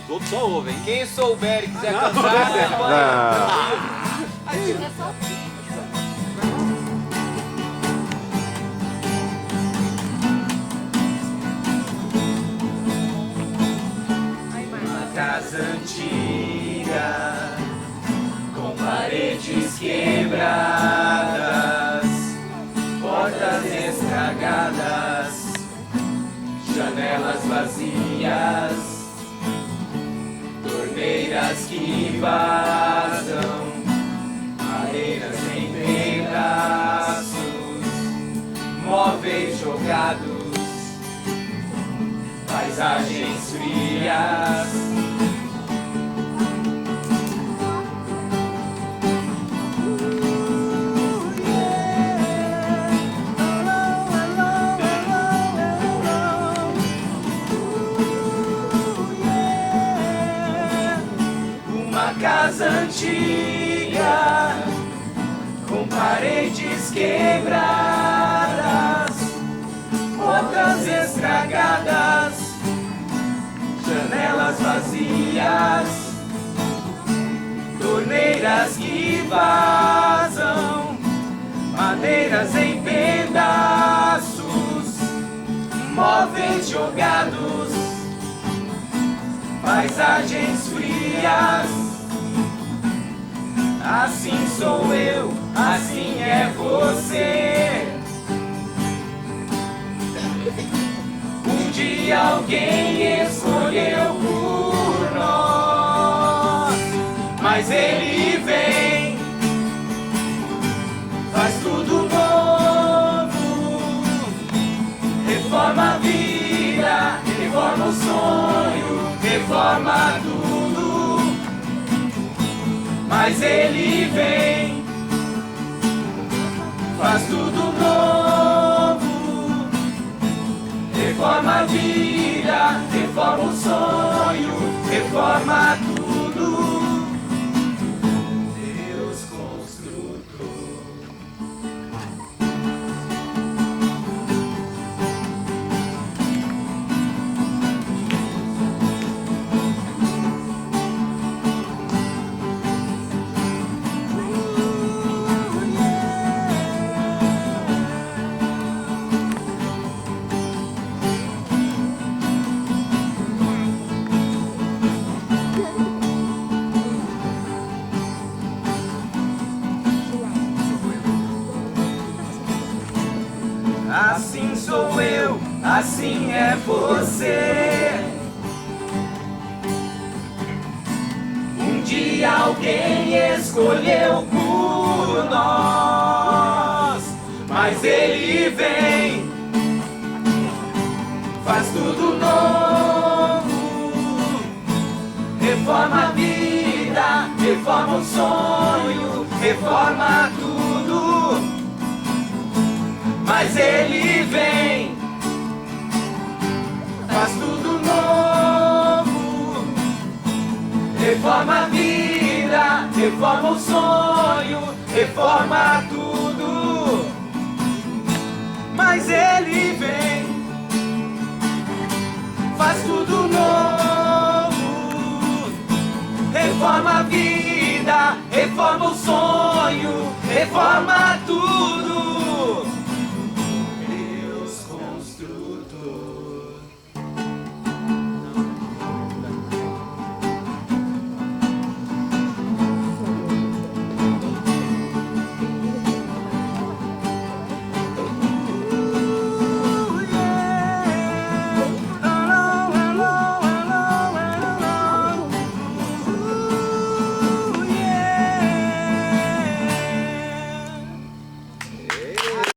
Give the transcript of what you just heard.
Os outros só ouvem, hein? Quem souber e quiser cantar, Uma casa antiga, com paredes quebradas, portas estragadas, janelas vazias, torneiras que vazam, madeiras em pedaços, móveis jogados, paisagens frias. Uma casa antiga, com paredes quebradas, portas estragadas, janelas vazias, torneiras que vazam, madeiras em pedaços, móveis jogados, paisagens frias. Assim sou eu, assim é você. Um dia alguém escolheu por nós, mas ele vem, faz tudo novo, reforma a vida, reforma o sonho, reforma tudo. Mas ele vem, faz tudo novo, reforma a vida, reforma o sonho, reforma tudo. Deus construtor. Assim sou eu, assim é você. Um dia alguém escolheu por nós, mas ele vem, faz tudo novo, reforma a vida, reforma o sonho, reforma tudo. Mas ele vem, faz tudo novo, reforma a vida, reforma o sonho, reforma tudo. Mas ele vem, faz tudo novo, reforma a vida, reforma o sonho, reforma tudo.